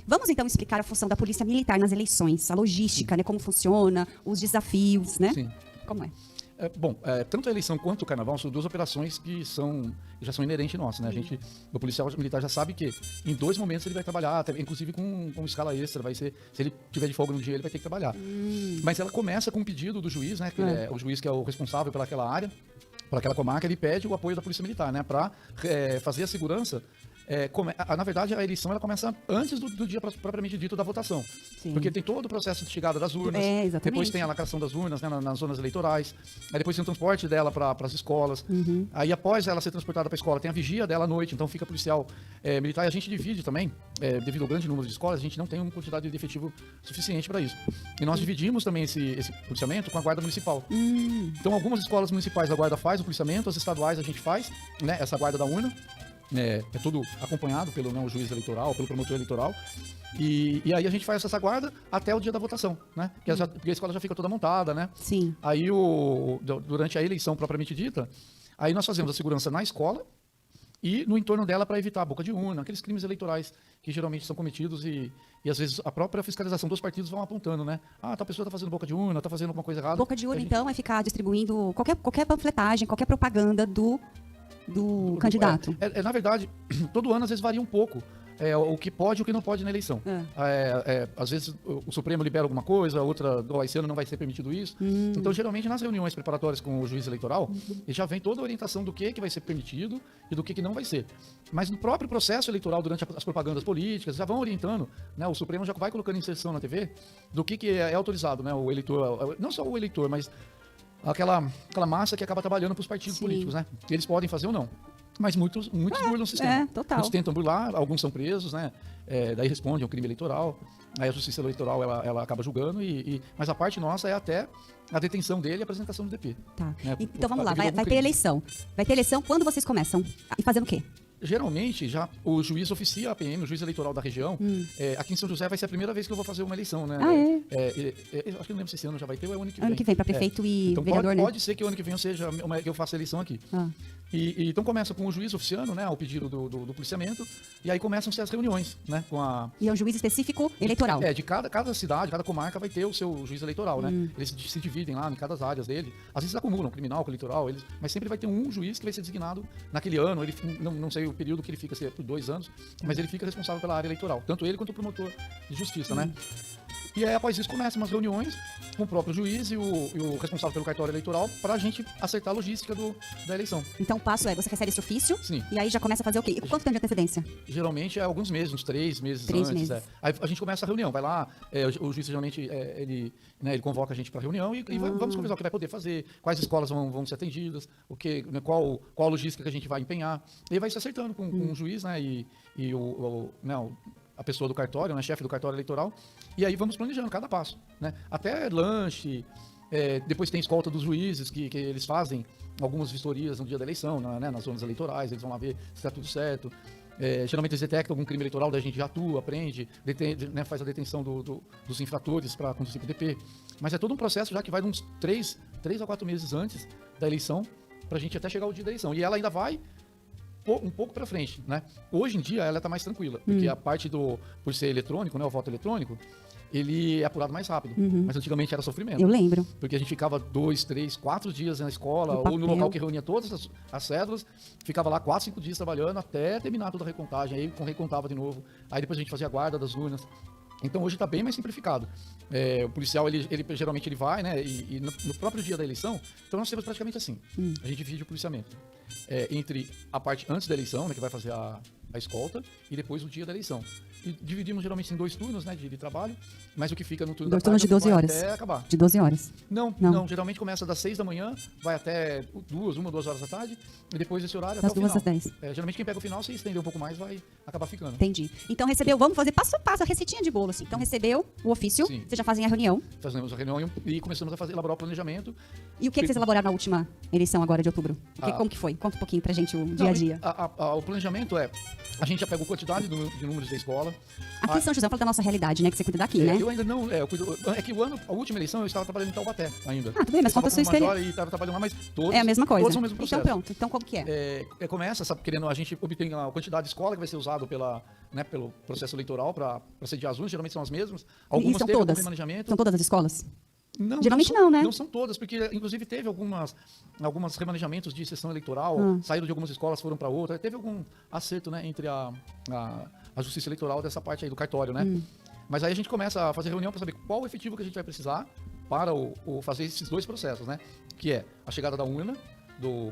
Vamos então explicar a função da Polícia Militar nas eleições, a logística, né? Como funciona, os desafios, né? Sim. Como é? Tanto a eleição quanto o carnaval são duas operações que já são inerentes nossas, né? O policial militar já sabe que em 2 momentos ele vai trabalhar, até, inclusive com escala extra, se ele tiver de folga no dia, ele vai ter que trabalhar. Mas ela começa com um pedido do juiz, né? Que é o juiz que é o responsável pelaquela área, pelaquela comarca, ele pede o apoio da Polícia Militar, né? Para fazer a segurança. Na verdade, a eleição ela começa antes do dia propriamente dito da votação. Sim. Porque tem todo o processo de chegada das urnas, depois tem a lacração das urnas, né, nas zonas eleitorais, aí depois tem o transporte dela para as escolas, aí após ela ser transportada para a escola, tem a vigia dela à noite, então fica policial militar, e a gente divide também, devido ao grande número de escolas, a gente não tem uma quantidade de efetivo suficiente para isso. E nós dividimos também esse policiamento com a guarda municipal. Então algumas escolas municipais a guarda faz o policiamento, as estaduais a gente faz, né, essa guarda da urna. É tudo acompanhado pelo juiz eleitoral, pelo promotor eleitoral. E aí a gente faz essa guarda até o dia da votação, né? Porque a escola já fica toda montada, né? Sim. Aí, durante a eleição propriamente dita, aí nós fazemos a segurança na escola e no entorno dela para evitar a boca de urna, aqueles crimes eleitorais que geralmente são cometidos e às vezes a própria fiscalização dos partidos vão apontando, né? Tal pessoa está fazendo boca de urna, está fazendo alguma coisa errada. Boca de urna, então, é ficar distribuindo qualquer panfletagem, qualquer propaganda do candidato. Na verdade, todo ano às vezes varia um pouco o que pode e o que não pode na eleição. Às vezes o Supremo libera alguma coisa, esse ano não vai ser permitido isso. Então, geralmente, nas reuniões preparatórias com o juiz eleitoral, já vem toda a orientação do que vai ser permitido e do que não vai ser. Mas no próprio processo eleitoral, durante as propagandas políticas, já vão orientando, né? O Supremo já vai colocando inserção na TV do que é autorizado, né? O eleitor, não só o eleitor, mas aquela massa que acaba trabalhando para os partidos políticos, né? Eles podem fazer ou não. Mas muitos burlam o sistema. Total. Muitos tentam burlar, alguns são presos, né? Daí respondem ao crime eleitoral. Aí a justiça eleitoral ela acaba julgando, mas a parte nossa é até a detenção dele e a apresentação do DP. Tá. Né? Então vamos lá, vai ter eleição. Vai ter eleição quando vocês começam? E fazendo o quê? Geralmente, já o juiz oficia a PM, o juiz eleitoral da região. Aqui em São José vai ser a primeira vez que eu vou fazer uma eleição, né? Acho que não lembro se esse ano já vai ter ou é o ano que vem. Ano que vem, para prefeito e então vereador, pode ser que o ano que vem que eu faça a eleição aqui. Então começa com o juiz oficiando, né, ao pedido do policiamento, e aí começam-se as reuniões, né, E é um juiz específico eleitoral. De cada cidade, cada comarca vai ter o seu juiz eleitoral, né? Eles se dividem lá em cada áreas dele. Às vezes acumulam criminal com eleitoral, mas sempre vai ter um juiz que vai ser designado naquele ano. Ele não sei o período que ele fica, se é por 2 anos, mas ele fica responsável pela área eleitoral, tanto ele quanto o promotor de justiça, né? E aí, após isso, começam umas reuniões com o próprio juiz e o responsável pelo cartório eleitoral para a gente acertar a logística da eleição. Então, o passo você recebe esse ofício. Sim. E aí já começa a fazer o quê? E quanto tempo de antecedência? Geralmente é alguns meses, uns 3 meses antes. Aí a gente começa a reunião, vai lá, o juiz geralmente ele convoca a gente para a reunião e vamos conversar o que vai poder fazer, quais escolas vão ser atendidas, qual a logística que a gente vai empenhar. E aí vai se acertando com o juiz, né, e a pessoa do cartório, né, chefe do cartório eleitoral, e aí vamos planejando cada passo, né? Até lanche, depois tem escolta dos juízes, que eles fazem algumas vistorias no dia da eleição, né, nas zonas eleitorais, eles vão lá ver se está tudo certo. Geralmente eles detectam algum crime eleitoral, daí a gente já atua, aprende, né, faz a detenção dos infratores para conduzir para o DP. Mas é todo um processo já que vai uns 3 a 4 meses antes da eleição, para a gente até chegar ao dia da eleição. E ela ainda vai um pouco para frente, né? Hoje em dia ela está mais tranquila, porque a parte por ser eletrônico, né, o voto eletrônico, ele é apurado mais rápido. Mas antigamente era sofrimento. Eu lembro. Porque a gente ficava 2, 3, 4 dias na escola, ou no local que reunia todas as cédulas, ficava lá 4, 5 dias trabalhando até terminar toda a recontagem, aí recontava de novo, aí depois a gente fazia a guarda das urnas. Então hoje está bem mais simplificado. O policial, ele geralmente ele vai, né? E no próprio dia da eleição, então nós temos praticamente assim. A gente divide o policiamento entre a parte antes da eleição, né, que vai fazer a escolta, e depois o dia da eleição. E dividimos geralmente em 2 turnos, né, de trabalho, mas o que fica no turno da tarde 2 turnos de 12 horas. Até acabar. De 12 horas. Não, geralmente começa das 6 da manhã, vai até 1 ou 2 horas da tarde, e depois esse horário das até o final. Das 2 às 10. Geralmente quem pega o final, se estender um pouco mais, vai acabar ficando. Entendi. Então recebeu, vamos fazer passo a passo, a receitinha de bolo, assim. Então recebeu o ofício, vocês já fazem a reunião. Fazemos a reunião e começamos a elaborar o planejamento. E o que vocês elaboraram na última eleição agora de outubro? Como que foi? Conta um pouquinho pra gente o dia a dia. O planejamento A gente já pegou quantidade de números da escola. Aqui em São José, fala da nossa realidade, né? Que você cuida daqui, né? Eu ainda não. É que a última eleição eu estava trabalhando em Taubaté ainda. Ah, tudo bem, mas conta a sua experiência. E estava trabalhando lá, mas todos. É a mesma coisa. Todos são o mesmo processo. Então pronto. Então como que é? Começa, sabe, querendo, a gente obtém a quantidade de escola que vai ser usado pelo processo eleitoral para sediar as urnas, geralmente são as mesmas. Algumas são teve algum todas? remanejamento. São todas as escolas? Não, Geralmente não, né? Não são todas, porque inclusive teve algumas remanejamentos de sessão eleitoral, saíram de algumas escolas, foram para outra. Teve algum acerto, né, entre a justiça eleitoral dessa parte aí do cartório, né? Mas aí a gente começa a fazer reunião para saber qual o efetivo que a gente vai precisar para fazer esses dois processos, né? Que é a chegada da urna,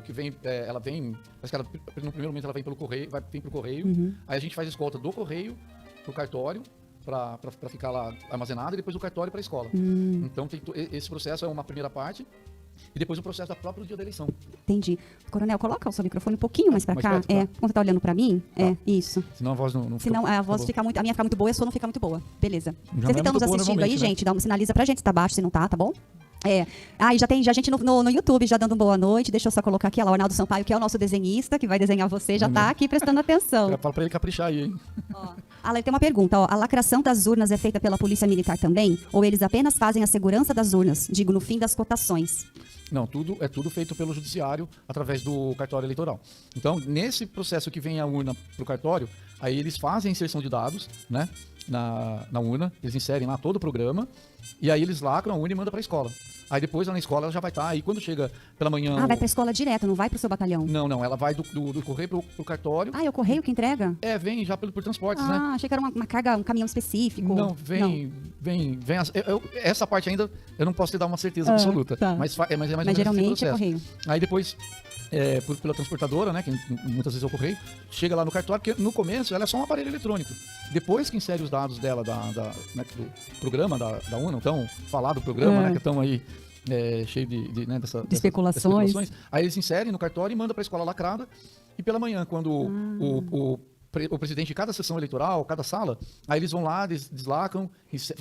que vem, ela vem, parece que ela, no primeiro momento ela vem pelo correio, vem pro correio, aí a gente faz a escolta do correio pro cartório, para ficar lá armazenado, e depois do cartório para a escola. Então, esse processo é uma primeira parte, e depois o processo da própria dia da eleição. Entendi. Coronel, coloca o seu microfone um pouquinho mais para cá. Perto, quando você tá olhando para mim, isso. Senão a voz não fica... Senão a voz fica muito... A minha fica muito boa e a sua não fica muito boa. Beleza. Já Vocês que estão nos assistindo aí, gente, sinaliza pra gente se tá baixo, se não tá bom? E já tem gente no YouTube já dando boa noite. Deixa eu só colocar aqui, o Arnaldo Sampaio, que é o nosso desenhista, que vai desenhar você, já tá aqui prestando atenção. Fala pra ele caprichar aí, hein? Alan, tem uma pergunta, a lacração das urnas é feita pela Polícia Militar também? Ou eles apenas fazem a segurança das urnas? Digo, no fim das cotações. Não, é tudo feito pelo judiciário através do cartório eleitoral. Então, nesse processo que vem a urna pro cartório, aí eles fazem a inserção de dados, né, na urna, eles inserem lá todo o programa, e aí eles lacram a urna e mandam para a escola. Aí depois lá na escola ela já vai estar, aí quando chega pela manhã... vai para a escola direto, não vai para o seu batalhão? Não, ela vai do correio pro cartório. É o correio que entrega? Vem já por transportes, né? Achei que era uma carga, um caminhão específico. Não, vem essa parte ainda eu não posso te dar uma certeza absoluta, tá. mas é mais ou menos geralmente esse é correio. Aí depois, pela transportadora, né, que muitas vezes é o correio, chega lá no cartório, porque no começo ela é só um aparelho eletrônico. Depois que insere os dados dela né, do programa da urna, então, falar do programa, né, que estão aí cheio de especulações. Aí eles inserem no cartório e mandam para a escola lacrada. E pela manhã, quando o presidente de cada sessão eleitoral, cada sala, aí eles vão lá, deslacram,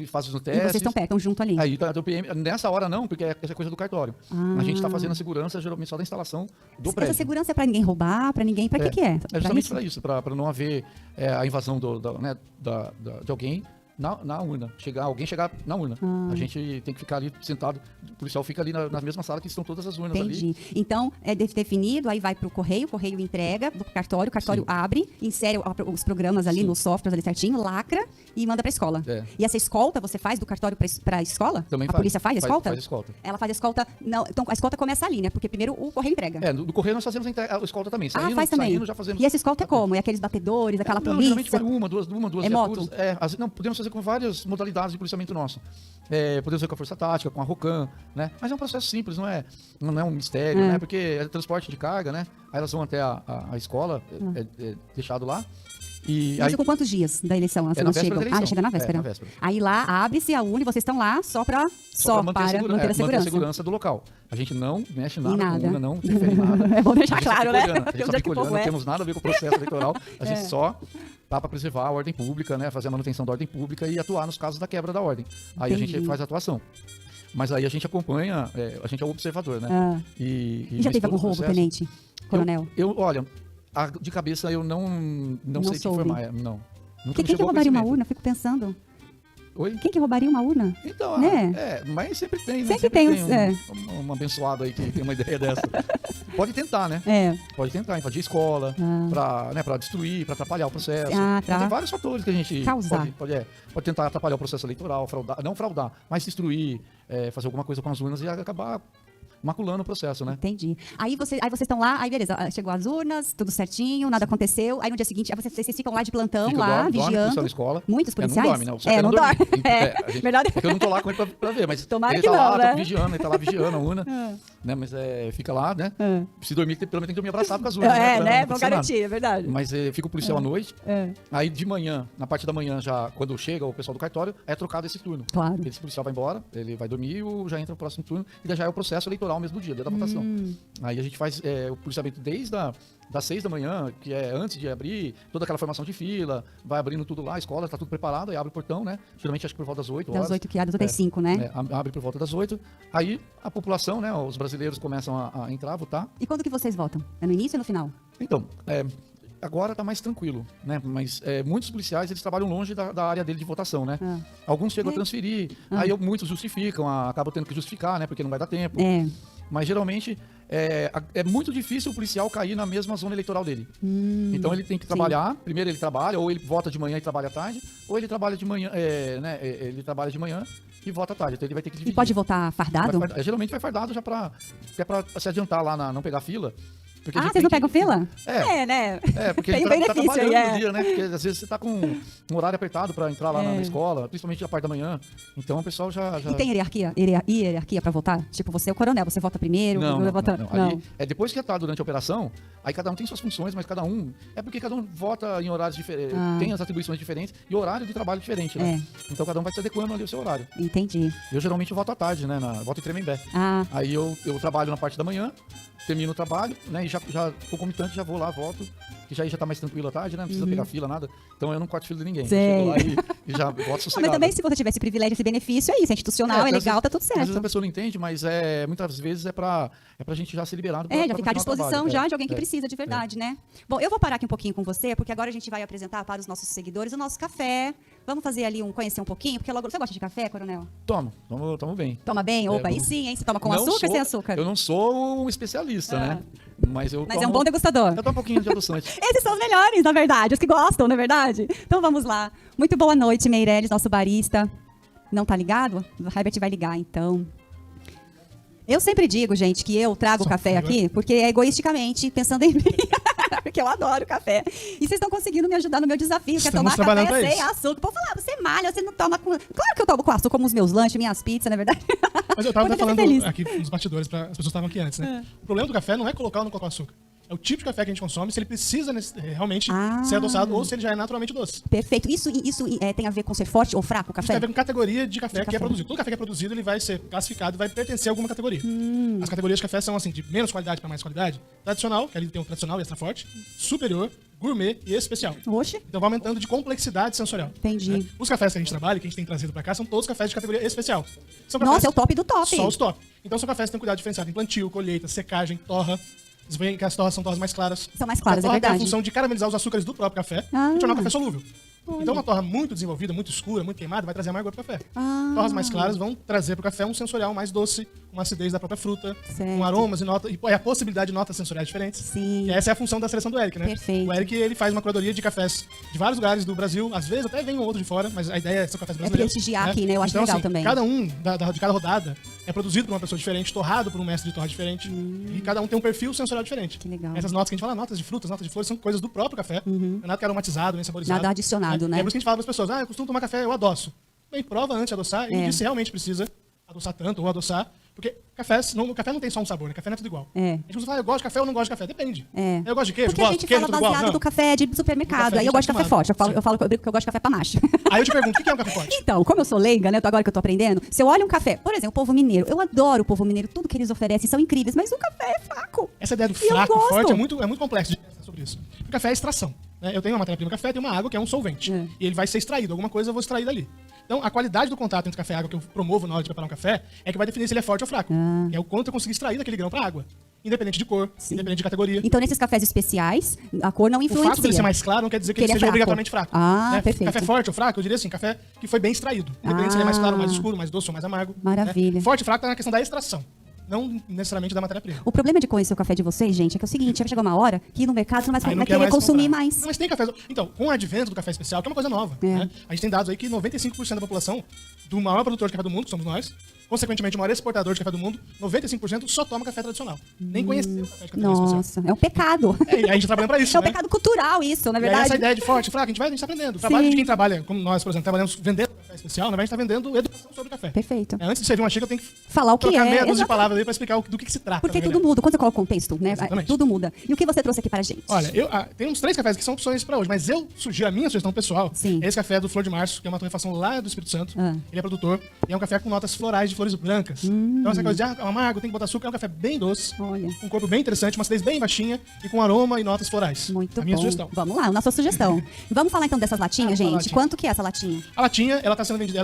fazem o teste. E vocês estão junto ali? Aí o PM, nessa hora não, porque essa é coisa do cartório. A gente está fazendo a segurança, geralmente só da instalação do prédio. Essa segurança é para ninguém roubar, para ninguém, para que é? É justamente para isso, para não haver a invasão de alguém na urna, alguém chegar na urna. A gente tem que ficar ali sentado, o policial fica ali na mesma sala que estão todas as urnas. Entendi. Ali. Então, é definido, aí vai para o correio entrega do cartório, o cartório abre, insere os programas ali nos softwares ali certinho, lacra e manda para a escola. E essa escolta você faz do cartório para a escola? Também a polícia faz a escolta? Faz a escolta. Ela faz a escolta, não, então a escolta começa ali, né? Porque primeiro o correio entrega. Do correio nós fazemos a escolta também. Faz também. Já fazemos. E essa escolta é como? É aqueles batedores, aquela polícia? Geralmente vai uma, duas moto? Não, podemos fazer com várias modalidades de policiamento nosso. Podemos fazer com a Força Tática, com a Rocan, né? Mas é um processo simples, não é um mistério, né? Porque é transporte de carga, né? Aí elas vão até a escola, deixado lá. E aí, com quantos dias da eleição elas chegam? Já chega na véspera. Na véspera. Aí lá abre-se a urna e vocês estão lá só para manter a segurança do local. A gente não mexe nada com urna, não interfere nada. É bom deixar claro, né? A gente só fica olhando, não temos nada a ver com o processo eleitoral. A gente só tá para preservar a ordem pública, né? Fazer a manutenção da ordem pública e atuar nos casos da quebra da ordem. Aí a gente faz a atuação. Mas aí a gente acompanha, a gente é o observador, né? E já teve algum roubo, tenente? Coronel? Olha, de cabeça eu não sei te informar. Não. Quem que roubaria uma urna? Fico pensando. Oi? Quem que roubaria uma urna? Então, né? Mas sempre tem, né? Sempre tem um abençoado aí que tem uma ideia dessa. Pode tentar, né? Pode tentar invadir escola, pra destruir, pra atrapalhar o processo. Então, tem vários fatores que a gente pode tentar atrapalhar o processo eleitoral, não fraudar, mas destruir, fazer alguma coisa com as urnas e acabar maculando o processo, né? Entendi. Aí vocês estão lá, aí beleza, chegou as urnas, tudo certinho, nada aconteceu. Aí no dia seguinte, vocês ficam lá de plantão, vigiando. Na escola. Muitos policiais? Não dorme, não. Não dorme. Melhor... Eu não tô lá com ele pra ver, mas tomara ele que tá lá, né? ele tá lá vigiando a urna, né? Mas fica lá, né? Se dormir, pelo menos tem que dormir abraçado com as urnas. Né? Vão garantir, é verdade. Mas fica o policial à noite, aí de manhã, na parte da manhã, já quando chega o pessoal do cartório, é trocado esse turno. Claro. Esse policial vai embora, ele vai dormir e já entra no próximo turno, e já é o processo eleitoral mesmo do dia da votação. Aí a gente faz o policiamento desde das 6 da manhã, que é antes de abrir, toda aquela formação de fila, vai abrindo tudo lá, a escola tá tudo preparado, aí abre o portão, né? Geralmente acho que por volta das 8 horas. Das 8 que abre até 5, né? Abre por volta das 8. Aí a população, né? Os brasileiros começam a entrar, a votar. E quando que vocês votam? É no início ou no final? Então, agora tá mais tranquilo, né? Mas muitos policiais, eles trabalham longe da área dele de votação, né? Alguns chegam a transferir, aí muitos justificam, acabam tendo que justificar, né? Porque não vai dar tempo. Mas geralmente é muito difícil o policial cair na mesma zona eleitoral dele. Então ele tem que trabalhar, primeiro ele trabalha, ou ele vota de manhã e trabalha à tarde, ou ele trabalha de manhã, ele trabalha de manhã e vota à tarde. Então ele vai ter que dividir. E pode votar fardado? Geralmente vai fardado já pra se adiantar lá, não pegar fila. Porque vocês não pegam fila? Né? Porque tem tá trabalhando no dia, né? Porque às vezes você tá com um horário apertado pra entrar lá na escola, principalmente a parte da manhã. Então o pessoal já... E tem hierarquia pra votar? Tipo, você é o coronel, você vota primeiro? Não. Ali, depois que tá durante a operação, aí cada um tem suas funções, mas cada um... É porque cada um vota em horários diferentes, tem as atribuições diferentes e horário de trabalho diferente, né? Então cada um vai se adequando ali ao seu horário. Entendi. Eu geralmente voto à tarde, né? Voto em Tremembé. Aí eu trabalho na parte da manhã, termino o trabalho, né? E já concomitante, já vou lá, volto, que já tá mais tranquilo à tarde, né? Não precisa pegar fila, nada. Então eu não corto fila de ninguém. Chego lá e já voto sossegado. Mas também se você tivesse privilégio, esse benefício, é isso, é institucional, é legal, tá tudo certo. Às vezes a pessoa não entende, mas muitas vezes é pra gente já ser liberado. Já ficar à disposição já de alguém que precisa de verdade, né? Bom, eu vou parar aqui um pouquinho com você, porque agora a gente vai apresentar para os nossos seguidores o nosso café. Vamos fazer ali conhecer um pouquinho, porque logo... Você gosta de café, coronel? Tomo bem. Toma bem? Opa, aí sim, hein? Você toma com açúcar ou sem açúcar? Eu não sou um especialista, né? Mas é um bom degustador. Eu tomo um pouquinho de adoçante. Esses são os melhores, na verdade, os que gostam, não é verdade? Então vamos lá. Muito boa noite, Meirelles, nosso barista. Não tá ligado? O Herbert vai ligar, então. Eu sempre digo, gente, que eu trago café aqui, porque é egoisticamente, pensando em mim. Porque eu adoro café. E vocês estão conseguindo me ajudar no meu desafio, que é tomar café sem açúcar. Pô, falar, você malha, você não toma com... Claro que eu tomo com açúcar, como os meus lanches, minhas pizzas, na verdade. Mas eu tava falando aqui nos bastidores, as pessoas estavam aqui antes, né? O problema do café não é colocar ou não colocar açúcar. É o tipo de café que a gente consome, se ele precisa realmente ser adoçado ou se ele já é naturalmente doce. Perfeito. Isso tem a ver com ser forte ou fraco o café? Isso tem a ver com categoria de café que é produzido. Todo café que é produzido, ele vai ser classificado e vai pertencer a alguma categoria. As categorias de café são assim, de menos qualidade para mais qualidade. Tradicional, que ali tem um tradicional e extra forte. Superior, gourmet e especial. Oxe. Então vai aumentando de complexidade sensorial. Entendi. Né? Os cafés que a gente trabalha, que a gente tem trazido para cá, são todos cafés de categoria especial. Nossa, é o top do top. Só os top. Então são cafés que têm cuidado diferenciado em plantio, colheita, secagem, torra. Vocês veem que as torras são torras mais claras. São mais claras, a torra é verdade. tem a função de caramelizar os açúcares do próprio café e tornar o café solúvel. Então uma torra muito desenvolvida, muito escura, muito queimada, vai trazer amargor pro café. Torras mais claras vão trazer pro café um sensorial mais doce, uma acidez da própria fruta, com aromas e notas, e a possibilidade de notas sensoriais diferentes. Sim. E essa é a função da seleção do Eric, né? Perfeito. O Eric, ele faz uma curadoria de cafés de vários lugares do Brasil, às vezes até vem um outro de fora, mas a ideia é ser cafés brasileiros. Prestigiar aqui, né? Eu acho legal também. Cada um de cada rodada é produzido por uma pessoa diferente, torrado por um mestre de torra diferente, e cada um tem um perfil sensorial diferente. Que legal. Essas notas que a gente fala, notas de frutas, notas de flores, são coisas do próprio café. Não é nada que é aromatizado, nem saborizado. Nada adicionado, né? É por isso que a gente fala para as pessoas, eu costumo tomar café, eu adoço. Bem, prova antes de adoçar e diz se realmente precisa adoçar tanto ou adoçar. Porque o café não tem só um sabor, né? Café não é tudo igual. A gente usa falar, eu gosto de café ou não gosto de café. Depende. Eu gosto de queijo, porque a gente fala baseado do café de supermercado. Aí eu gosto de café forte. Eu falo que eu gosto de café pra macho. Aí eu te pergunto, o que é um café forte? Então, como eu sou leiga, né? Agora que eu tô aprendendo, se eu olho um café, por exemplo, o povo mineiro, eu adoro o povo mineiro, tudo que eles oferecem são incríveis, mas o café é fraco. Essa ideia do fraco, forte, é muito complexo de pensar sobre isso. O café é extração. Né? Eu tenho uma matéria-prima café, tem uma água que é um solvente. E ele vai ser extraído. Alguma coisa eu vou extrair dali. Então, a qualidade do contato entre café e água que eu promovo na hora de preparar um café é que vai definir se ele é forte ou fraco. É o quanto eu consegui extrair daquele grão para água. Independente de cor, independente de categoria. Então, nesses cafés especiais, a cor não influencia. O fato dele ser mais claro não quer dizer que ele seja obrigatoriamente fraco. Né? Perfeito. Café forte ou fraco, eu diria assim, café que foi bem extraído. Independente se ele é mais claro, mais escuro, mais doce ou mais amargo. Maravilha. Né? Forte e fraco tá na questão da extração. Não necessariamente da matéria-prima. O problema de conhecer o café de vocês, gente, é que é o seguinte, vai chegar uma hora que no mercado você não vai querer consumir mais. Não, mas tem café... Então, com o advento do café especial, que é uma coisa nova, né? A gente tem dados aí que 95% da população do maior produtor de café do mundo, que somos nós, consequentemente o maior exportador de café do mundo, 95% só toma café tradicional. Nem conheceu o café de café especial. Nossa, é um pecado. E a gente tá trabalhando pra isso, É um pecado cultural isso, na verdade. E essa ideia de forte, fraco, a gente tá aprendendo. O trabalho de quem trabalha, como nós, por exemplo, trabalhamos vendendo café especial, na verdade a gente tá vendendo educação sobre o café. Perfeito. Antes de servir uma xícara, eu tenho que falar o que trocar meia dúzia de palavras aí pra explicar do que se trata. Porque tudo muda. Quando você coloca o contexto, né? Exatamente. Tudo muda. E o que você trouxe aqui pra gente? Olha, tem uns 3 cafés que são opções pra hoje, mas a minha sugestão pessoal é esse café do Flor de Março, que é uma torrefação lá do Espírito Santo. Ele é produtor e é um café com notas florais de flores brancas. Então essa coisa de amargo, tem que botar açúcar, é um café bem doce, com um corpo bem interessante, uma acidez bem baixinha e com aroma e notas florais. Muito a minha bom. Sugestão. Vamos lá, a nossa sugestão. Vamos falar então dessas latinhas, gente? Quanto que é essa latinha? A latinha, ela tá sendo vendida,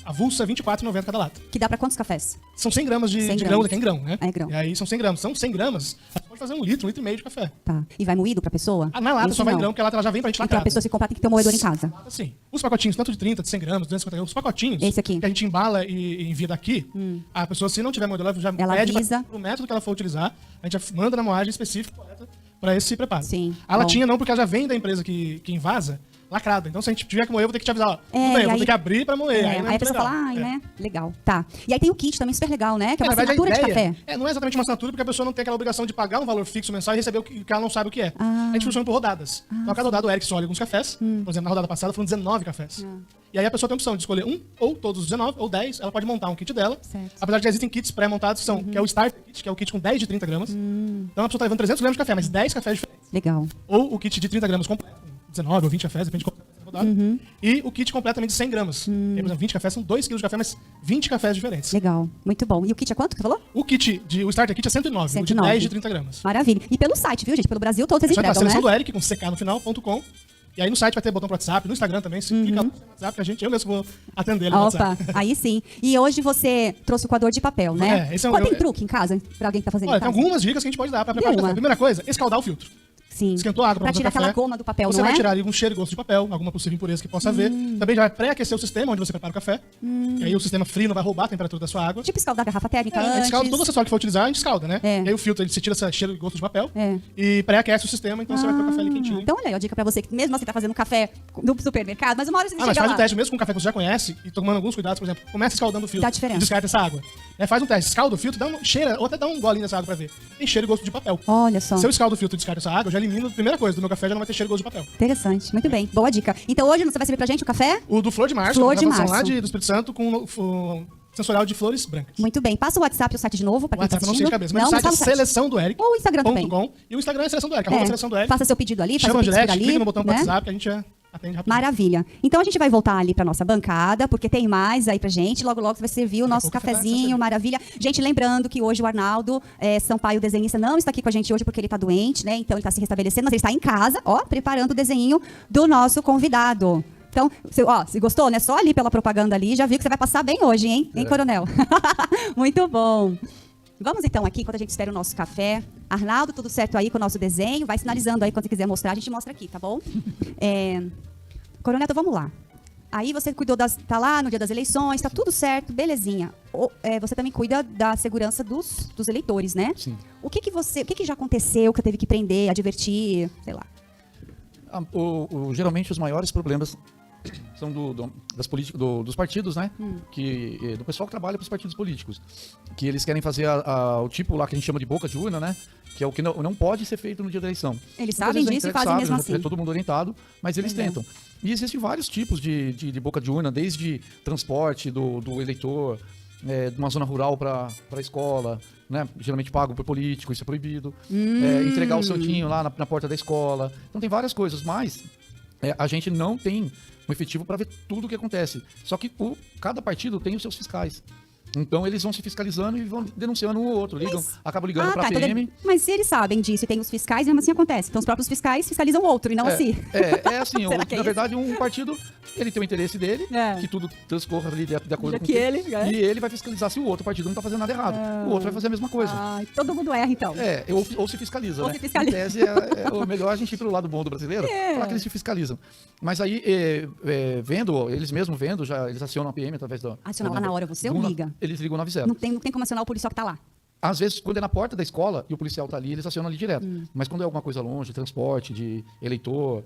avulsa, R$ 24,90 cada lata. Que dá pra quantos cafés? São 100 gramas de grão, que é em grão, né? É grão. E aí são 100 gramas. São 100 gramas, você pode fazer 1 litro, 1,5 litro de café. Tá. E vai moído pra pessoa? Na lata Isso só vai em não. grão, porque a lata ela já vem pra gente Então lacrada. a pessoa se comprar tem que ter um moedor em casa. Sim. Os pacotinhos, tanto de 30, de 100 gramas, 250 gramas, os pacotinhos Esse aqui. que a gente embala e envia daqui, a pessoa, se não tiver moedor, ela já Ela pede avisa. o método que ela for utilizar, a gente já manda na moagem específica correta pra esse preparo. Sim. A latinha não, porque ela já vem da empresa que invasa, lacrada. Então, se a gente tiver que moer, eu vou ter que te avisar, ó. Tudo bem, eu vou ter que abrir pra moer. Aí, não é aí a pessoa legal. fala, ai, né? Legal. Tá. E aí tem o kit também super legal, né? Que é uma Na verdade, a assinatura de ideia café. não é exatamente uma assinatura, porque a pessoa não tem aquela obrigação de pagar um valor fixo mensal e receber o que ela não sabe o que é. A gente funciona por rodadas. Então, a cada rodada, o Eric escolhe alguns cafés. Por exemplo, na rodada passada foram 19 cafés. E aí a pessoa tem a opção de escolher um, ou todos os 19, ou 10. Ela pode montar um kit dela. Certo. Apesar de já existem kits pré-montados, que é o Starter Kit, que é o kit com 10 de 30 gramas. Então, a pessoa tá levando 300 gramas de café, mas 10 cafés diferentes. Legal. Ou o kit de 30 gramas completo, 19 ou 20 cafés, depende de qual café rodada. E o kit completamente de 100 gramas. E aí, por exemplo, 20 cafés são 2 quilos de café, mas 20 cafés diferentes. Legal. Muito bom. E o kit é quanto que você falou? O Starter Kit é 109, o de 109. 10 de 30 gramas. Maravilha. E pelo site, viu, gente? Pelo Brasil todo vocês Você vai pra entregam, seleção né? do Eric, com CK no final.com. E aí no site vai ter botão pro WhatsApp, no Instagram também. Se clicar no WhatsApp, que eu mesmo vou atender ele no Opa, WhatsApp. aí sim. E hoje você trouxe o coador de papel, né? Esse é um- Qual tem truque em casa pra alguém que tá fazendo Olha, em tem casa? algumas dicas que a gente pode dar pra preparar o Uma. café. Primeira coisa, escaldar o filtro. Sim. Esquentou a água Pra fazer tirar o café. aquela goma do papel, Você não vai é? tirar ali um cheiro e gosto de papel, alguma possível impureza que possa haver. Também já vai pré-aquecer o sistema onde você prepara o café. E aí o sistema frio não vai roubar a temperatura da sua água. Tipo escaldar a garrafa térmica A gente antes. escalda, todo acessório que for utilizar, a gente escalda, né? É. E aí o filtro, ele se tira esse cheiro e gosto de papel. É. E pré-aquece o sistema, então você vai ter o café ali quentinho. Então, olha aí, a dica pra você que mesmo assim tá fazendo café no supermercado, mas uma hora você Mas chega faz lá. o teste mesmo com o café que você já conhece e tomando alguns cuidados, por exemplo, começa escaldando o filtro Dá diferença. e descarta essa água. Faz um teste, escalda o filtro, cheira, ou até dá um golinho nessa água pra ver. Tem cheiro e gosto de papel. Olha só. Se eu escaldo o filtro e descarto essa água, eu já elimino a primeira coisa, do meu café já não vai ter cheiro e gosto de papel. Interessante. Muito bem. Boa dica. Então hoje você vai servir pra gente o café? O do Flor de Março, Flor de uma versão lá Março. do Espírito Santo com o sensorial de flores brancas. Muito bem. Passa o WhatsApp e o site de novo pra O quem tá WhatsApp eu não sei assistindo. de cabeça, mas o site tá é no seleção do Eric. Ou o Instagram também. E o Instagram é seleção do Eric, arroba seleção do Eric. Faça seu pedido ali, faça Chama o no pedido por direct, ali. clica no botão do né? WhatsApp que a gente já atende rapidinho. Maravilha. Então a gente vai voltar ali pra nossa bancada, porque tem mais aí pra gente. Logo, logo você vai servir o nosso pouco você vai cafezinho, servir. maravilha. Gente, lembrando que hoje o Arnaldo Sampaio, o desenhista, não está aqui com a gente hoje porque ele tá doente, né? Então ele tá se restabelecendo, mas ele está em casa, ó, preparando o desenho do nosso convidado. Então, se gostou, né? Só ali pela propaganda ali, já viu que você vai passar bem hoje, hein? Hein, Coronel? Muito bom. Vamos então aqui, enquanto a gente espera o nosso café. Arnaldo, tudo certo aí com o nosso desenho? Vai sinalizando aí quando você quiser mostrar, a gente mostra aqui, tá bom? Coronel, então vamos lá. Aí você cuidou tá lá no dia das eleições, tá tudo certo, belezinha. Você também cuida da segurança dos eleitores, né? Sim. O que já aconteceu que você teve que prender, advertir, sei lá? Geralmente os maiores problemas são dos partidos, né? Do pessoal que trabalha para os partidos políticos. Que eles querem fazer o tipo lá que a gente chama de boca de urna, né? Que é o que não pode ser feito no dia da eleição. Eles Muitas sabem vezes disso e a gente fazem mesmo já assim. É todo mundo orientado, mas eles tentam. E existem vários tipos de boca de urna, desde transporte do eleitor, de uma zona rural para a escola, né? Geralmente pago por político, isso é proibido. Entregar o santinho lá na porta da escola. Então tem várias coisas, mas a gente não tem um efetivo para ver tudo o que acontece. Só que cada partido tem os seus fiscais. Então eles vão se fiscalizando e vão denunciando um ou outro. Acabam ligando para a PM. Então, mas se eles sabem disso e tem os fiscais, mesmo assim acontece. Então os próprios fiscais fiscalizam o outro e não assim. É assim, Será que é na isso? verdade, um partido, ele tem o interesse dele, que tudo transcorra ali de acordo com ele. E ele vai fiscalizar se o outro partido não está fazendo nada errado. O outro vai fazer a mesma coisa. Todo mundo erra, então. Ou se fiscaliza, Ou né? se fiscaliza. Em tese, o melhor a gente ir pelo lado bom do brasileiro, falar que eles se fiscalizam. Mas aí, eles mesmos vendo, eles acionam a PM através da... Acionar lá na hora você ou liga? Eles ligam na 90. Não tem como acionar o policial que tá lá. Às vezes, quando é na porta da escola e o policial tá ali, eles acionam ali direto. Mas quando é alguma coisa longe, transporte de eleitor,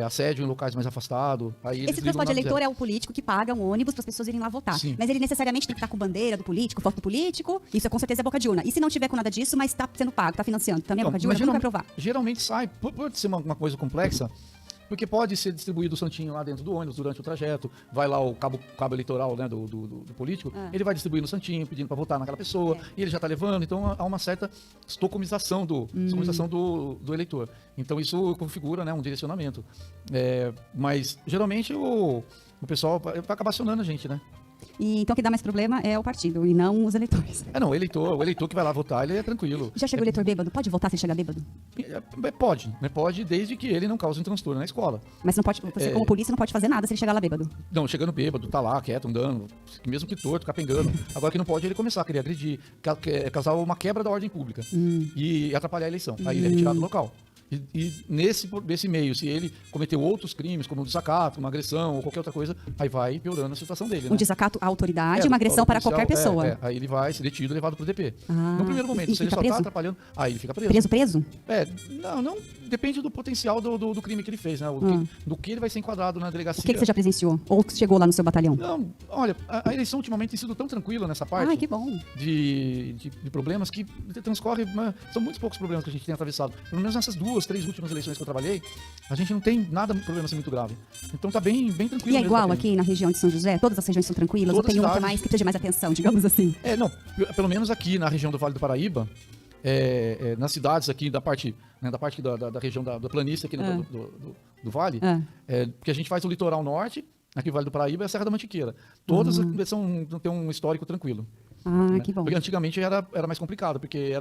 assédio em locais mais afastados, aí eles Esse ligam transporte de na eleitor 90. é o político que paga um ônibus para as pessoas irem lá votar. Sim. Mas ele necessariamente tem que estar com bandeira do político, foto do político. Isso com certeza é boca de urna. E se não tiver com nada disso, mas está sendo pago, está financiando, também é boca de urna, como vai provar? Geralmente sai, pode ser uma coisa complexa, porque pode ser distribuído o santinho lá dentro do ônibus durante o trajeto, vai lá o cabo eleitoral, né, do político, ele vai distribuindo o santinho, pedindo para votar naquela pessoa, e ele já está levando, então há uma certa estocomização do eleitor. Então isso configura, né, um direcionamento. Mas geralmente o pessoal vai acabar acionando a gente, né? E, então, o que dá mais problema é o partido e não os eleitores. Não, o eleitor que vai lá votar, ele é tranquilo. Já chegou o eleitor bêbado? Pode votar sem chegar bêbado? Pode, né? Pode, desde que ele não cause um transtorno na escola. Mas não pode, você como polícia não pode fazer nada se ele chegar lá bêbado. Não, chegando bêbado, tá lá, quieto, andando, mesmo que torto, capengando. Agora que não pode ele começar a querer agredir, causar uma quebra da ordem pública e atrapalhar a eleição. Aí ele é retirado do local. E nesse meio, se ele cometeu outros crimes, como um desacato, uma agressão ou qualquer outra coisa, aí vai piorando a situação dele. Um desacato à autoridade, uma agressão para qualquer pessoa. Aí ele vai ser detido e levado pro DP. No primeiro momento, se ele só tá atrapalhando, aí ele fica preso. Preso? Não, depende do potencial do crime que ele fez, né? Do que ele vai ser enquadrado na delegacia. O que você já presenciou? Ou que chegou lá no seu batalhão? Não, olha, a eleição ultimamente tem sido tão tranquila nessa parte. Ai, que bom. De problemas que transcorre. São muitos poucos problemas que a gente tem atravessado. Pelo menos nessas 2, 3 últimas eleições que eu trabalhei, a gente não tem nada problema assim muito grave. Então tá bem tranquilo. E é igual aqui na região de São José? Todas as regiões são tranquilas? Todas ou tem uma que mais que precisa de mais atenção, digamos assim? Não, pelo menos aqui na região do Vale do Paraíba, nas cidades aqui da parte, né, da região da planície aqui do Vale, porque a gente faz o litoral norte, aqui no Vale do Paraíba, e a Serra da Mantiqueira. Todas têm um histórico tranquilo. Né? Que bom. Porque antigamente era mais complicado, porque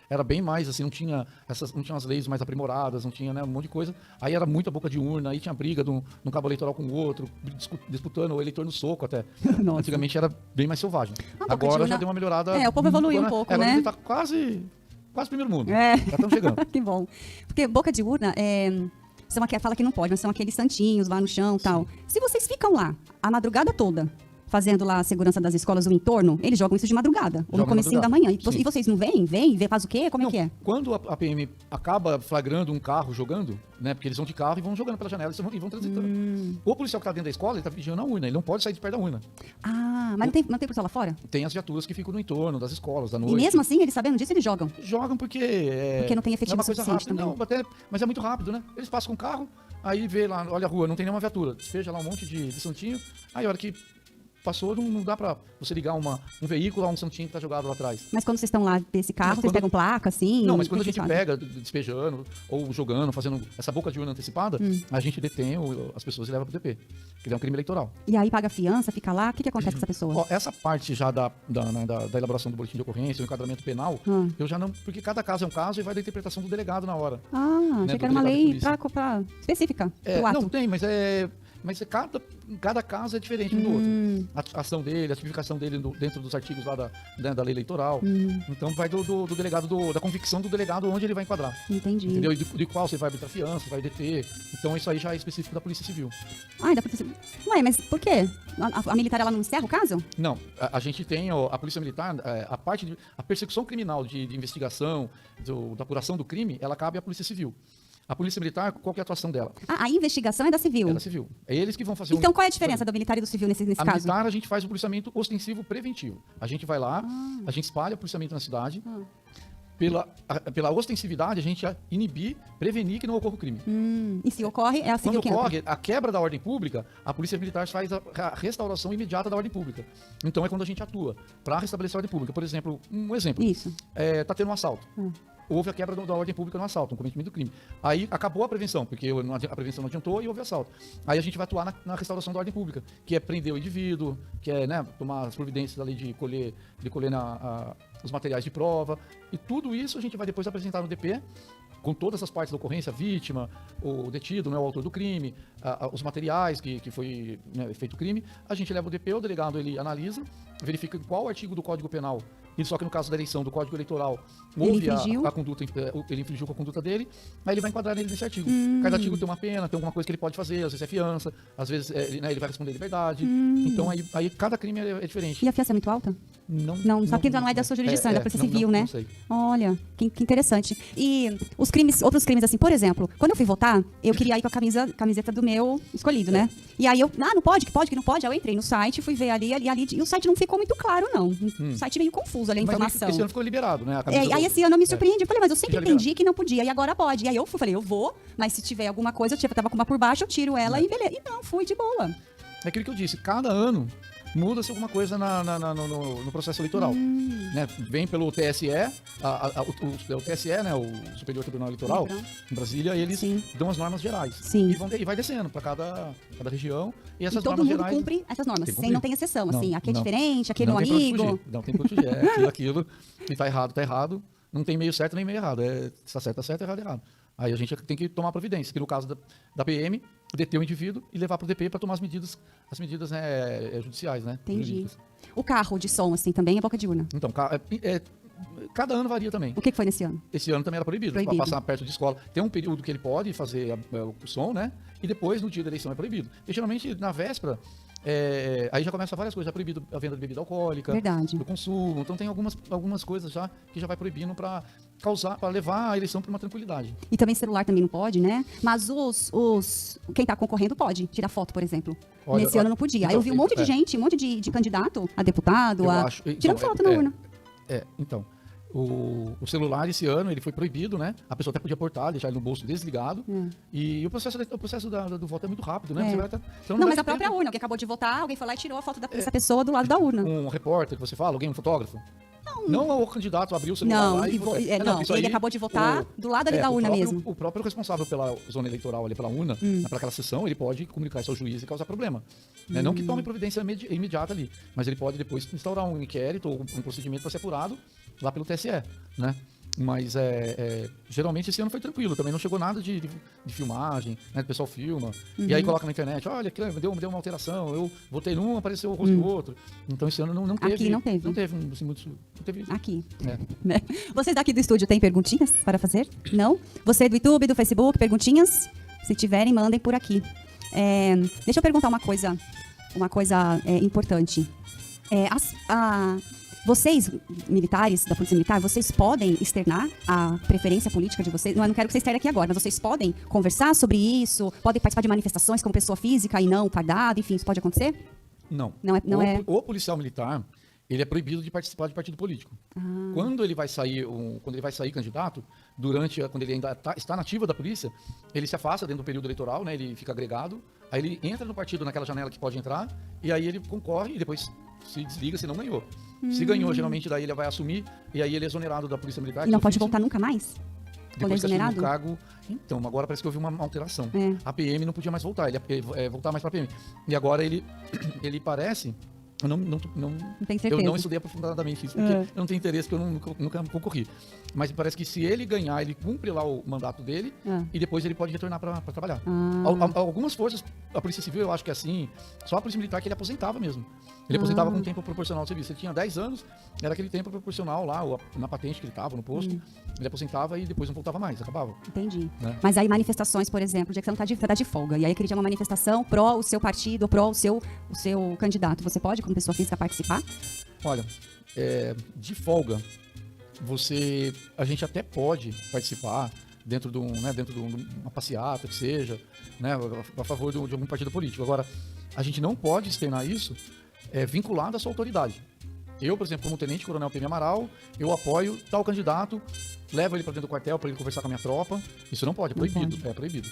era bem mais, assim, não tinha as leis mais aprimoradas, não tinha, né, um monte de coisa. Aí era muita boca de urna, aí tinha briga de um cabo eleitoral com o outro, disputando o eleitor no soco até. Antigamente era bem mais selvagem. Agora já deu uma melhorada. O povo evoluiu um pouco, agora né? Ele tá quase primeiro mundo. Já estão chegando. Que bom. Porque boca de urna fala que não pode, mas são aqueles santinhos lá no chão e tal. Se vocês ficam lá a madrugada toda, fazendo lá a segurança das escolas, o entorno, eles jogam isso de madrugada, ou no comecinho da manhã. E vocês não vêm, faz o quê? Como é que é? Quando a PM acaba flagrando um carro jogando, né, porque eles vão de carro e vão jogando pela janela e vão transitando. O policial que tá dentro da escola, ele tá vigiando a urna, ele não pode sair de perto da urna. Mas não tem policial lá fora? Tem as viaturas que ficam no entorno das escolas, da noite. E mesmo assim, eles sabendo disso, eles jogam? Jogam porque não tem efetivo suficiente também. Não, mas é muito rápido, né? Eles passam com o carro, aí vê lá, olha a rua, não tem nenhuma viatura, despeja lá um monte de santinho, aí a hora que passou, não dá pra você ligar um veículo a um santinho que tá jogado lá atrás. Mas quando vocês estão lá desse carro, vocês pegam placa, assim? Não, mas quando a gente pega, despejando, ou jogando, fazendo essa boca de urna antecipada, a gente detém as pessoas e leva pro DP, que é um crime eleitoral. E aí paga fiança, fica lá, o que acontece com essa pessoa? Essa parte já da elaboração do boletim de ocorrência, o enquadramento penal, eu já não, porque cada caso é um caso e vai da interpretação do delegado na hora. Achei que era uma lei específica pro ato. Não, tem, mas cada caso é diferente um do outro. A ação dele, a tipificação dele dentro dos artigos lá da lei eleitoral. Então vai do delegado, da convicção do delegado onde ele vai enquadrar. Entendi. Entendeu? De qual você vai arbitrar fiança, vai deter. Então isso aí já é específico da Polícia Civil. Da Polícia Civil. Ué, mas por quê? A militar, ela não encerra o caso? Não. A gente tem a Polícia Militar, a persecução criminal de investigação, da apuração do crime, ela cabe à Polícia Civil. A Polícia Militar, qual que é a atuação dela? A investigação é da Civil? É da Civil. É eles que vão fazer Então qual é a diferença do militar e do civil nesse caso? A militar, a gente faz o policiamento ostensivo preventivo. A gente vai lá, a gente espalha o policiamento na cidade. Pela ostensividade, a gente inibir, prevenir que não ocorra o crime. E se ocorre, é a civil. Quando ocorre a quebra da ordem pública, a Polícia Militar faz a restauração imediata da ordem pública. Então é quando a gente atua para restabelecer a ordem pública. Por exemplo, um exemplo. Isso. Tá tendo um assalto. Houve a quebra da ordem pública no assalto, um cometimento do crime. Aí acabou a prevenção, porque a prevenção não adiantou e houve assalto. Aí a gente vai atuar na restauração da ordem pública, que é prender o indivíduo, que é, né, tomar as providências ali de colher os materiais de prova. E tudo isso a gente vai depois apresentar no DP, com todas as partes da ocorrência, a vítima, o detido, né, o autor do crime, os materiais que foi, né, feito o crime. A gente leva o DP, o delegado ele analisa, verifica qual artigo do Código Penal, e só que no caso da eleição do Código Eleitoral, houve a conduta, ele infringiu com a conduta dele, aí ele vai enquadrar nele nesse artigo. Cada artigo tem uma pena, tem alguma coisa que ele pode fazer, às vezes é fiança, às vezes ele vai responder liberdade. Então aí cada crime é diferente. E a fiança é muito alta? Não, só que não é da sua jurisdição, é da Polícia Civil, né? Não sei. Olha, que interessante. E outros crimes, assim, por exemplo, quando eu fui votar, eu queria ir com a camiseta do meu escolhido, né? E aí eu, não pode, que não pode. Aí eu entrei no site, fui ver ali, e o site não ficou muito claro, não. O site meio confuso ali, a informação. Mas esse ano ficou liberado, né? Aí esse ano eu me surpreendi. Eu falei, mas eu sempre entendi que não podia, e agora pode. E aí eu falei, eu vou, mas se tiver alguma coisa, eu tava com uma por baixo, eu tiro ela e beleza. E não, fui de boa. É aquilo que eu disse, cada ano muda-se alguma coisa no processo eleitoral. Né? Vem pelo TSE, o TSE, né, o Superior Tribunal Eleitoral, em Brasília, eles dão as normas gerais. Sim. E vai descendo para cada região. E essas todo normas mundo gerais, cumpre essas normas, sem não tem exceção, não, assim, aqui é não, diferente, aquele não é um amigo. Não tem pra onde fugir, aquilo, e tá errado, não tem meio certo nem meio errado, se tá certo, tá certo, errado, errado. Aí a gente tem que tomar providência, que no caso da PM, deter o indivíduo e levar para o DP para tomar as medidas judiciais, né? Entendi. Jurídicas. O carro de som, assim, também é boca de urna? Então, cada ano varia também. O que foi nesse ano? Esse ano também era proibido. Para passar perto de escola. Tem um período que ele pode fazer o som, né? E depois, no dia da eleição, é proibido. E geralmente, na véspera, aí já começa várias coisas. Já é proibido a venda de bebida alcoólica. Verdade. Do consumo. Então tem algumas coisas já que já vai proibindo para levar a eleição para uma tranquilidade. E também celular também não pode, né? Mas quem está concorrendo pode tirar foto, por exemplo. Olha, nesse ano não podia. Aí eu vi um monte de gente, um monte de candidato a deputado, tirando foto na urna. Então, o celular esse ano ele foi proibido, né? A pessoa até podia portar, deixar ele no bolso desligado. E o processo do voto é muito rápido, né? Não, mas a própria urna, alguém acabou de votar, alguém foi lá e tirou a foto dessa pessoa do lado da urna. Um repórter que você fala, alguém, um fotógrafo? Não o candidato abriu o celular lá ele acabou de votar do lado ali da urna mesmo. O próprio responsável pela zona eleitoral, ali pela urna, para aquela sessão, ele pode comunicar isso ao juiz e causar problema. Não que tome providência imediata ali, mas ele pode depois instaurar um inquérito ou um procedimento para ser apurado lá pelo TSE, né? Mas geralmente esse ano foi tranquilo, também não chegou nada de filmagem, né? O pessoal filma, e aí coloca na internet, olha, aqui deu uma alteração, eu votei num, apareceu o rosto do outro. Então esse ano não teve. Aqui não teve. Não teve, assim, não teve. Aqui. Né? Vocês daqui do estúdio têm perguntinhas para fazer? Não? Você do YouTube, do Facebook, perguntinhas? Se tiverem, mandem por aqui. Deixa eu perguntar uma coisa importante. Vocês, militares, da Polícia Militar, vocês podem externar a preferência política de vocês? Eu não quero que vocês externem aqui agora, mas vocês podem conversar sobre isso? Podem participar de manifestações como pessoa física e não fardado? Enfim, isso pode acontecer? Não. O policial militar, ele é proibido de participar de partido político. Quando ele vai sair candidato, quando ele ainda está na ativa da polícia, ele se afasta dentro do período eleitoral, né? Ele fica agregado, aí ele entra no partido naquela janela que pode entrar, e aí ele concorre e depois se desliga se não ganhou. Se ganhou, geralmente daí ele vai assumir, e aí ele é exonerado da Polícia Militar. E não pode voltar nunca mais? Depois que assumiu o cargo, então, agora parece que houve uma alteração. A PM não podia mais voltar, ele ia voltar mais para a PM. E agora ele parece... Eu não tem certeza. Eu não estudei aprofundadamente isso, porque eu não tenho interesse, porque eu nunca concorri. Mas parece que se ele ganhar, ele cumpre lá o mandato dele e depois ele pode retornar para trabalhar. Algumas forças, a Polícia Civil, eu acho que é assim, só a Polícia Militar que ele aposentava mesmo. Ele aposentava com um tempo proporcional de serviço. Ele tinha 10 anos, era aquele tempo proporcional lá, na patente que ele estava, no posto. Ele aposentava e depois não voltava mais, acabava. Entendi. Né? Mas aí manifestações, por exemplo, dia que você não tá de folga, e aí aquele dia é uma manifestação pró o seu partido, pró o seu candidato. Você pode, como pessoa física, participar? Olha, de folga, a gente até pode participar dentro de uma passeata, que seja, né, a favor de algum partido político. Agora, a gente não pode externar isso vinculado à sua autoridade. Eu, por exemplo, como tenente-coronel PM Amaral, eu apoio tal candidato, levo ele para dentro do quartel para ele conversar com a minha tropa. Isso não pode, é proibido. É proibido.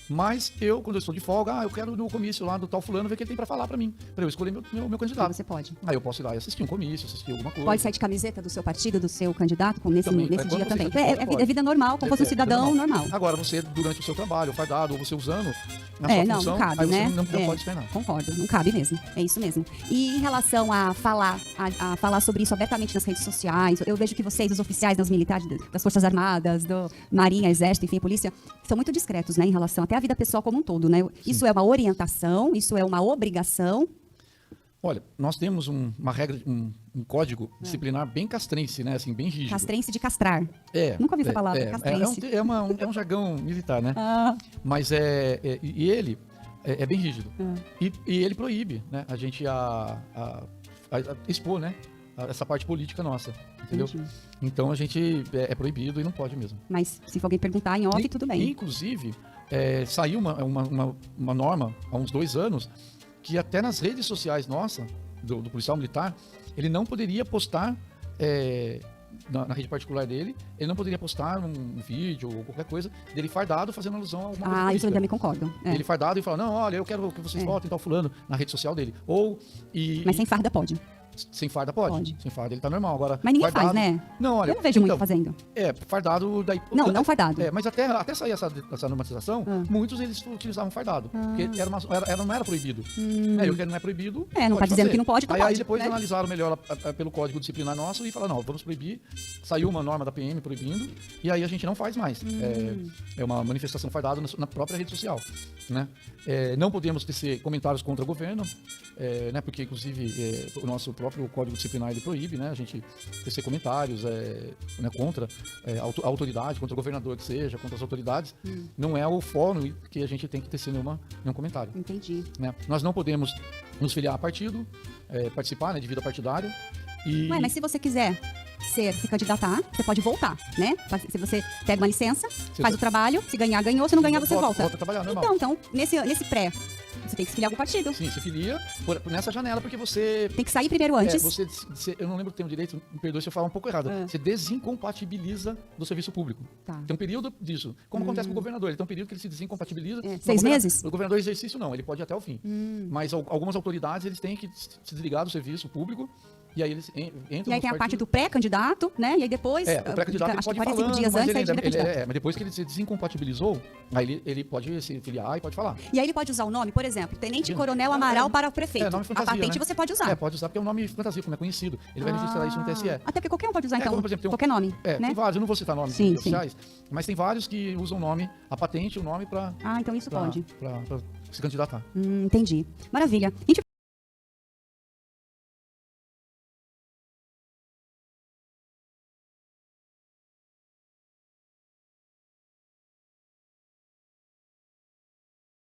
Mas quando eu estou de folga, eu quero no comício lá do tal fulano ver o que ele tem para falar para mim, para eu escolher meu candidato. Você pode. Aí eu posso ir lá e assistir um comício, assistir alguma coisa. Pode sair de camiseta do seu partido, do seu candidato, nesse dia também. É vida normal, como fosse um cidadão normal. Agora, você, durante o seu trabalho, fardado, ou você usando na sua função, não cabe, aí né? Você não pode externar. Concordo, não cabe mesmo. É isso mesmo. E em relação a falar sobre isso abertamente nas redes sociais, eu vejo que vocês, os oficiais, os militares das Forças Armadas, do Marinha, Exército, enfim, Polícia, são muito discretos, né, em relação até à vida pessoal como um todo. Né? Isso é uma orientação, isso é uma obrigação. Olha, nós temos uma regra, um código disciplinar bem castrense, né? Assim, bem rígido. Castrense de castrar. Nunca ouvi essa palavra, castrense. É um jargão militar, né? Mas ele é bem rígido. E ele proíbe, né, a gente a expor, né, essa parte política nossa, entendeu? Entendi. Então a gente é proibido e não pode mesmo. Mas se alguém perguntar em off, tudo bem. Inclusive, saiu uma norma há uns 2 anos que até nas redes sociais nossa, do policial militar, ele não poderia postar na rede particular dele, ele não poderia postar um vídeo ou qualquer coisa dele fardado fazendo alusão a alguma coisa. Isso eu também concordo. Ele fardado e fala, não, olha, eu quero que vocês votem tal fulano na rede social dele. Mas sem farda pode. Sem farda pode. Sem farda ele tá normal. Agora, mas ninguém fardado, faz, né? Não, olha, eu não vejo muito fazendo. Fardado daí. Não fardado. Mas até sair essa normatização, muitos eles utilizavam fardado. Porque não era proibido. O que não é proibido. Não tá dizendo que não pode, então aí depois analisaram melhor pelo código disciplinar nosso e falaram, não, vamos proibir. Saiu uma norma da PM proibindo, e aí a gente não faz mais. É uma manifestação fardada na própria rede social. Né? Não podemos tecer comentários contra o governo, né? Porque, inclusive, o nosso próprio Código Disciplinar ele proíbe, né, a gente tecer comentários né, contra a autoridade, contra o governador que seja, contra as autoridades. Não é o fórum que a gente tem que tecer nenhum comentário. Entendi. Né? Nós não podemos nos filiar a partido, participar, né, de vida partidária. Mas se você quiser se candidatar, você pode voltar, né? Se você pega uma licença, faz o trabalho, se ganhar, ganhou, se não ganhar, você volta. Volta a trabalhar, normal. Então, nesse pré, você tem que se filiar com o partido. Sim, se filia nessa janela, porque você... Tem que sair primeiro antes. Eu não lembro o termo direito, me perdoe se eu falar um pouco errado. Você desincompatibiliza do serviço público. Tá. Tem um período disso. Como acontece com o governador, ele tem um período que ele se desincompatibiliza. 6 meses? O governador exercício não, ele pode ir até o fim. Mas algumas autoridades, eles têm que se desligar do serviço público. E aí eles entram. E aí tem a parte do pré-candidato, né? E aí depois. O pré-candidato ele pode ir falando, dias antes, mas depois que ele se desincompatibilizou, aí ele pode se filiar e pode falar. E aí ele pode usar o nome, por exemplo, Tenente Coronel Amaral para o prefeito. Nome fantasia, a patente, né? Você pode usar. Pode usar porque é um nome fantasia, como é conhecido. Ele vai registrar isso no TSE. Até porque qualquer um pode usar, então, como, por exemplo, qualquer nome. Né? Tem vários, eu não vou citar nomes oficiais, mas tem vários que usam o nome, a patente, o nome para. Então isso pode. Para se candidatar. Entendi. Maravilha. A gente